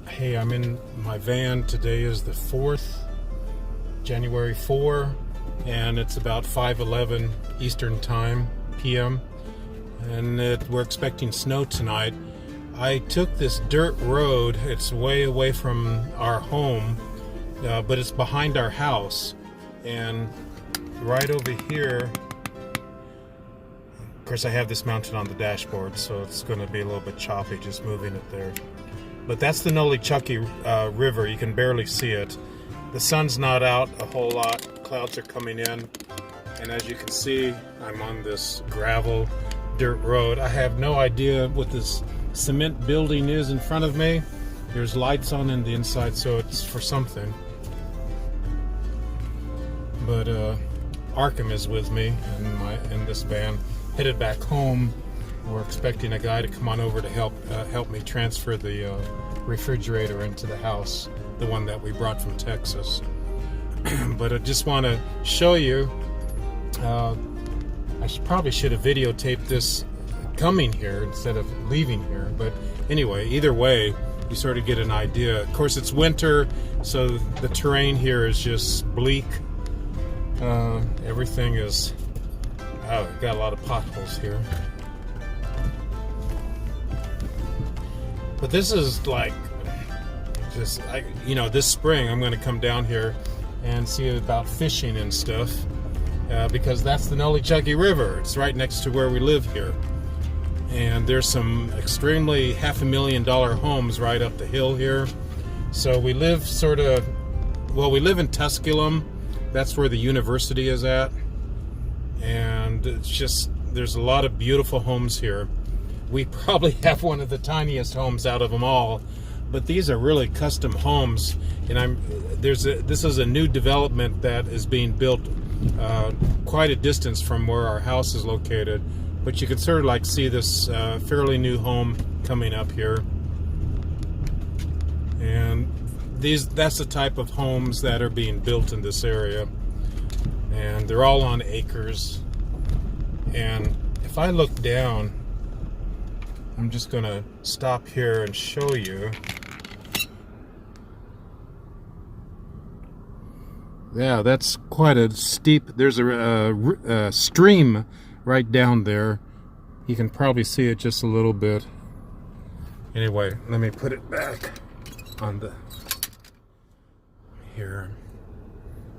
Hey, I'm in my van. Today is the 4th, January 4, and it's about 5:11 Eastern Time, p.m. And we're expecting snow tonight. I took this dirt road. It's way away from our home, but it's behind our house. And right over here, of course I have this mounted on the dashboard, so it's going to be a little bit choppy just moving it there. But that's the Nolichuckey River. You can barely see it. The sun's not out a whole lot. Clouds are coming in. And as you can see, I'm on this gravel dirt road. I have no idea what this cement building is in front of me. There's lights on in the inside, so it's for something. But Arkham is with me in this van. Headed back home. We're expecting a guy to come on over to help me transfer the refrigerator into the house, the one that we brought from Texas. But I just want to show you. Probably should have videotaped this coming here instead of leaving here. But anyway, either way, you sort of get an idea. Of course, it's winter, so the terrain here is just bleak. Everything is. Oh, got a lot of potholes here. But this is like, this spring I'm going to come down here and see about fishing and stuff, because that's the Nolichuckey River. It's right next to where we live here. And there's some extremely $500,000 homes right up the hill here. So we live we live in Tusculum. That's where the university is at. And it's just, there's a lot of beautiful homes here. We probably have one of the tiniest homes out of them all, but these are really custom homes. And this is a new development that is being built quite a distance from where our house is located. But you can sort of like see this fairly new home coming up here. And that's the type of homes that are being built in this area. And they're all on acres. And if I look down, I'm just going to stop here and show you. Yeah, that's quite a steep. There's a stream right down there. You can probably see it just a little bit. Anyway, let me put it back on the here.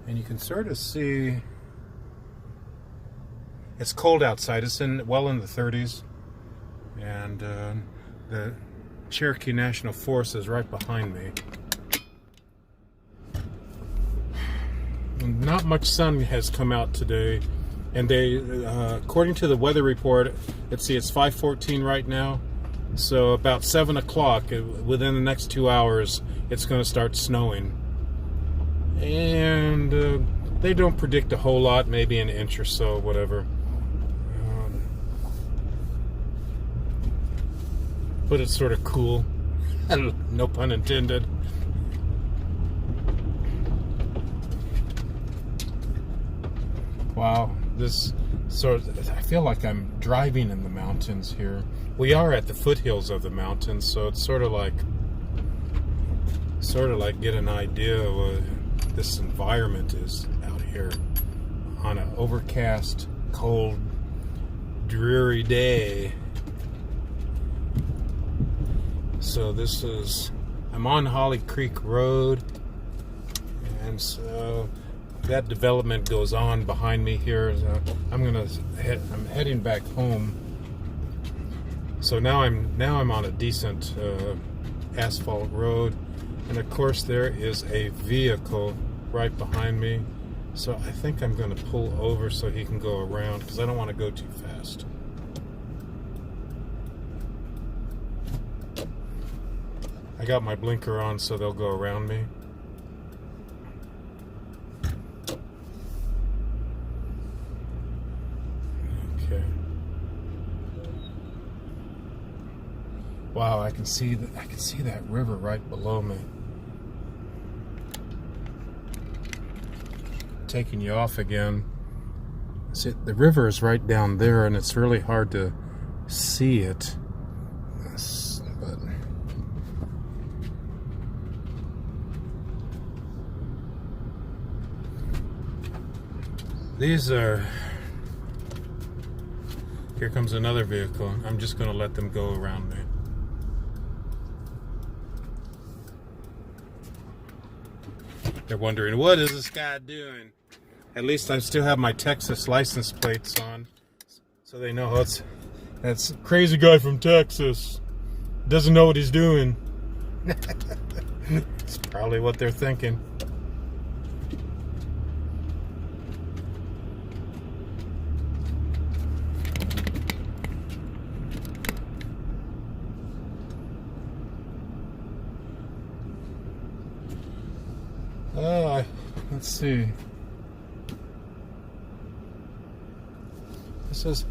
And you can sort of see it's cold outside. It's well in the 30s. And the Cherokee National Forest is right behind me. Not much sun has come out today, and according to the weather report, it's 5:14 right now. So about 7 o'clock, within the next 2 hours, it's going to start snowing. And they don't predict a whole lot, maybe an inch or so, whatever. But it's sort of cool. No pun intended. Wow, I feel like I'm driving in the mountains here. We are at the foothills of the mountains, so it's sort of like get an idea of what this environment is out here on an overcast, cold, dreary day. So I'm on Holley Creek Road, and so that development goes on behind me here. So I'm heading back home. So now I'm on a decent asphalt road, and of course there is a vehicle right behind me. So I think I'm going to pull over so he can go around, because I don't want to go too fast. I got my blinker on so they'll go around me. Okay. Wow, I can see that river right below me. Taking you off again. See, the river is right down there, and it's really hard to see it. But These are... Here comes another vehicle. I'm just going to let them go around me. They're wondering, what is this guy doing? At least I still have my Texas license plates on, so they know that's a crazy guy from Texas. Doesn't know what he's doing. It's probably what they're thinking. Let's see. This is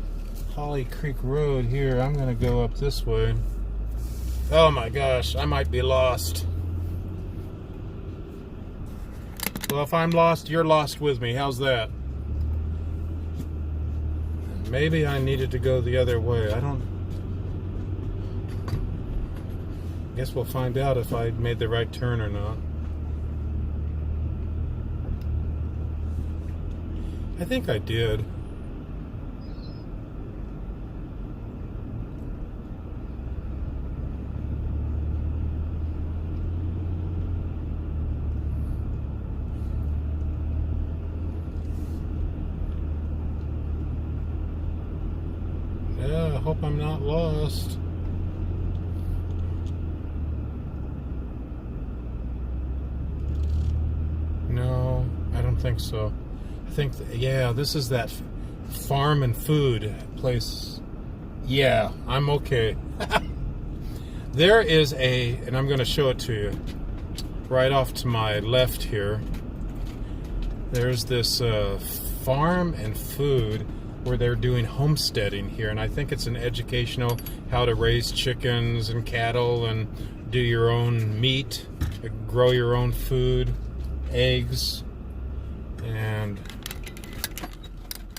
Holley Creek Road here. I'm gonna go up this way. Oh my gosh, I might be lost. Well, if I'm lost, you're lost with me. How's that? Maybe I needed to go the other way. I don't... Guess we'll find out if I made the right turn or not. I think I did. Yeah, I hope I'm not lost. No, I don't think so. I think, yeah, this is that farm and food place. Yeah, I'm okay. There is and I'm going to show it to you. Right off to my left here, there's this farm and food where they're doing homesteading here. And I think it's an educational, how to raise chickens and cattle and do your own meat, grow your own food, eggs, and...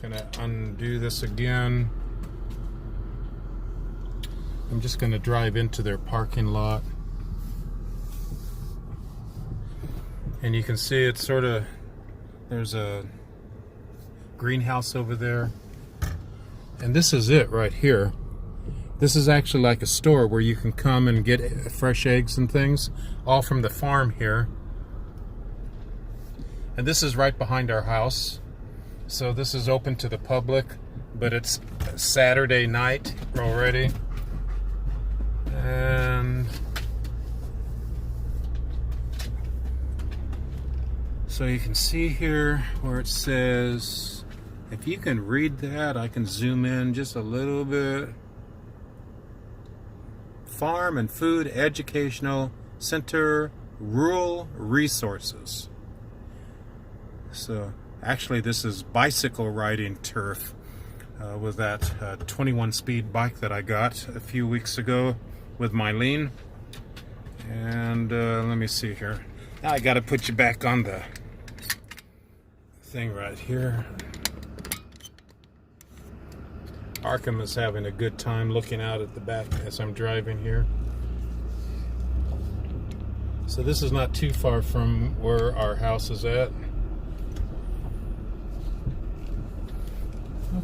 Gonna undo this again. I'm just gonna drive into their parking lot, and you can see it's sort of, there's a greenhouse over there, and this is it right here. This is actually like a store where you can come and get fresh eggs and things, all from the farm here. And this is right behind our house. So this is open to the public, but it's Saturday night already. And so you can see here where it says, if you can read that, I can zoom in just a little bit. Farm and Food Educational Center, Rural Resources. So actually, this is bicycle riding turf with that 21 speed bike that I got a few weeks ago with Mylene. And let me see here. Now I got to put you back on the thing right here. Arkham is having a good time looking out at the back as I'm driving here. So this is not too far from where our house is at.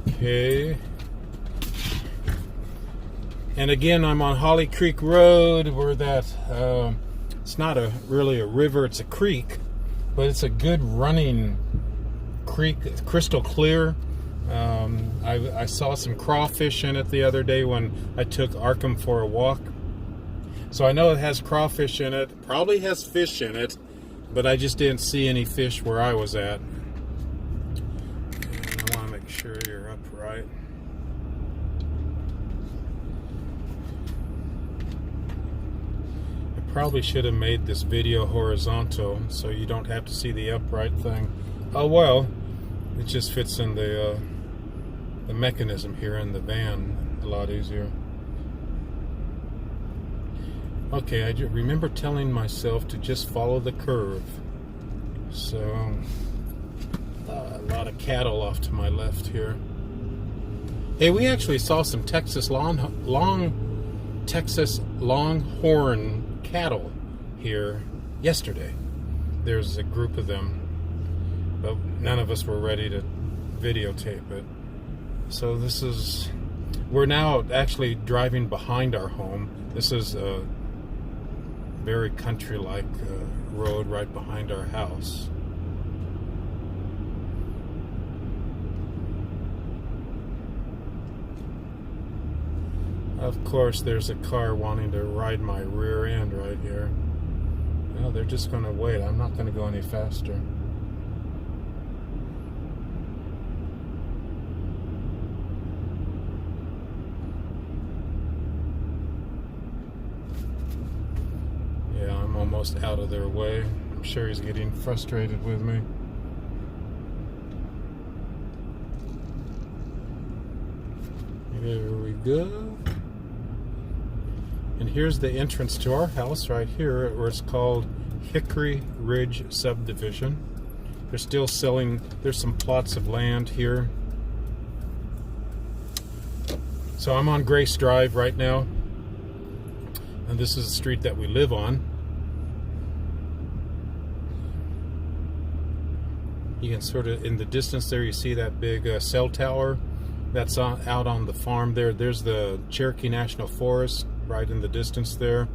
Okay. And again, I'm on Holley Creek Road, where that, it's not really a river, it's a creek, but it's a good running creek, it's crystal clear. I saw some crawfish in it the other day when I took Arkham for a walk. So I know it has crawfish in it, probably has fish in it, but I just didn't see any fish where I was at. And I want to make sure you're upright. I probably should have made this video horizontal so you don't have to see the upright thing. Oh well, it just fits in the mechanism here in the van a lot easier. Okay, I remember telling myself to just follow the curve. So, a lot of cattle off to my left here. Hey, we actually saw some Texas Texas longhorn cattle here yesterday. There's a group of them, but none of us were ready to videotape it. So this is, we're now actually driving behind our home. This is a very country-like road right behind our house. Of course, there's a car wanting to ride my rear end right here. No, they're just going to wait. I'm not going to go any faster. Yeah, I'm almost out of their way. I'm sure he's getting frustrated with me. There we go. And here's the entrance to our house right here, where it's called Hickory Ridge subdivision. They're still selling, there's some plots of land here. So I'm on Grace Drive right now, and this is the street that we live on. You can sort of, in the distance there, you see that big cell tower that's out on the farm there. There's the Cherokee National Forest right in the distance there.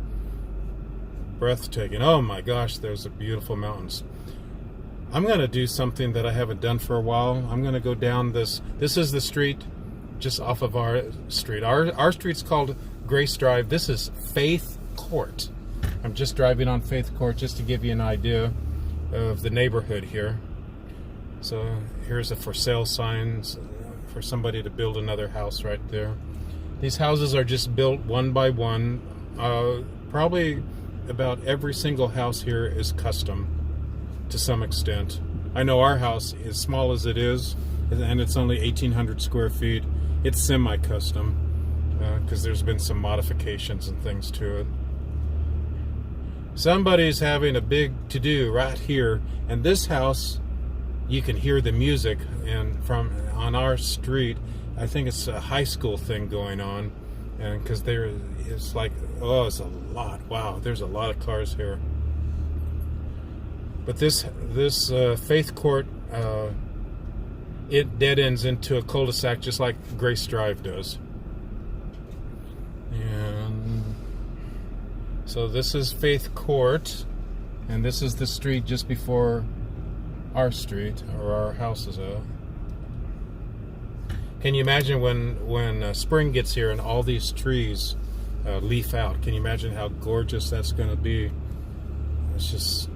Breathtaking. Oh my gosh, there's the beautiful mountains. I'm going to do something that I haven't done for a while. I'm going to go down this. This is the street just off of our street. Our street's called Grace Drive. This is Faith Court. I'm just driving on Faith Court just to give you an idea of the neighborhood here. So here's a for sale signs for somebody to build another house right there. These houses are just built one by one. Probably about every single house here is custom to some extent. I know our house, as small as it is, and it's only 1,800 square feet, it's semi-custom because there's been some modifications and things to it. Somebody's having a big to-do right here, and this house, you can hear the music, and from on our street, I think it's a high school thing going on, and because there, it's like, oh, it's a lot. Wow, there's a lot of cars here. But this Faith Court, it dead ends into a cul-de-sac just like Grace Drive does. And so this is Faith Court, and this is the street just before our street, or our house is out. Can you imagine when spring gets here and all these trees leaf out? Can you imagine how gorgeous that's going to be? It's just,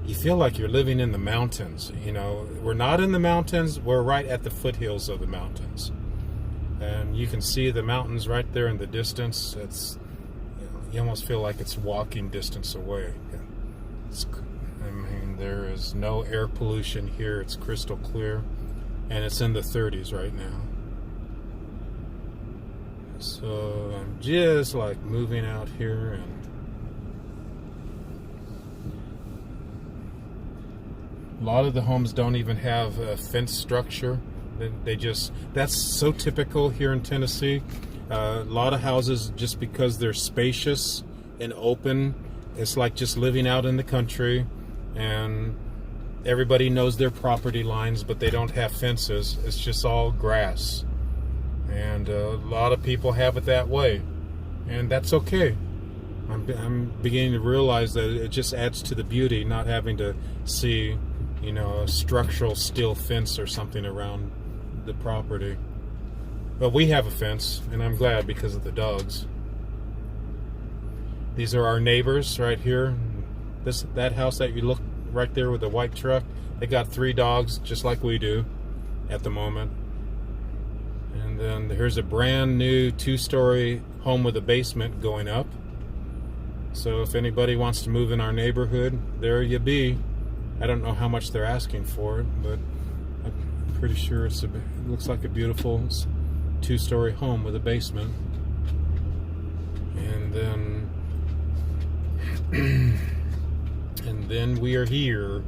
you feel like you're living in the mountains. You know, we're not in the mountains, we're right at the foothills of the mountains. And you can see the mountains right there in the distance. It's, you almost feel like it's walking distance away. I mean, there is no air pollution here. It's crystal clear, and it's in the 30s right now. So I'm just like moving out here, and a lot of the homes don't even have a fence structure. They just, that's so typical here in Tennessee. A lot of houses, just because they're spacious and open, it's like just living out in the country, and everybody knows their property lines, but they don't have fences. It's just all grass. And a lot of people have it that way, and that's okay. I'm beginning to realize that it just adds to the beauty, not having to see, you know, a structural steel fence or something around the property. But we have a fence, and I'm glad, because of the dogs. These are our neighbors right here. That house that you look right there with the white truck, they got 3 dogs just like we do at the moment. And then here's a brand new 2-story home with a basement going up. So if anybody wants to move in our neighborhood, there you be. I don't know how much they're asking for it, but I'm pretty sure it looks like a beautiful 2-story home with a basement. And then we are here.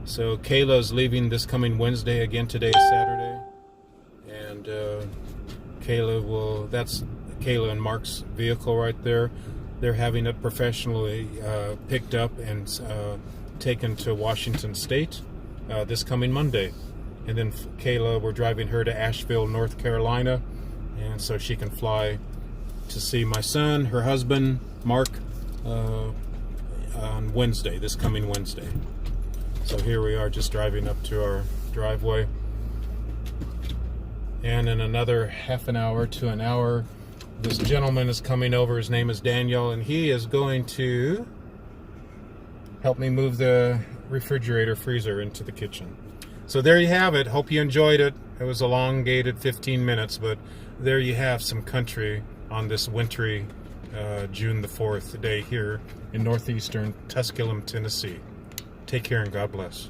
So Kayla's leaving this coming Wednesday. Again, today is Saturday. And that's Kayla and Mark's vehicle right there. They're having it professionally picked up and taken to Washington State this coming Monday. And then Kayla, we're driving her to Asheville, North Carolina, and so she can fly to see my son, her husband, Mark, on Wednesday, this coming Wednesday. So here we are, just driving up to our driveway. And in another half an hour to an hour, this gentleman is coming over. His name is Daniel, and he is going to help me move the refrigerator freezer into the kitchen. So there you have it. Hope you enjoyed it. It was elongated 15 minutes, but there you have some country on this wintry June the 4th day here in northeastern Tusculum, Tennessee. Take care and God bless.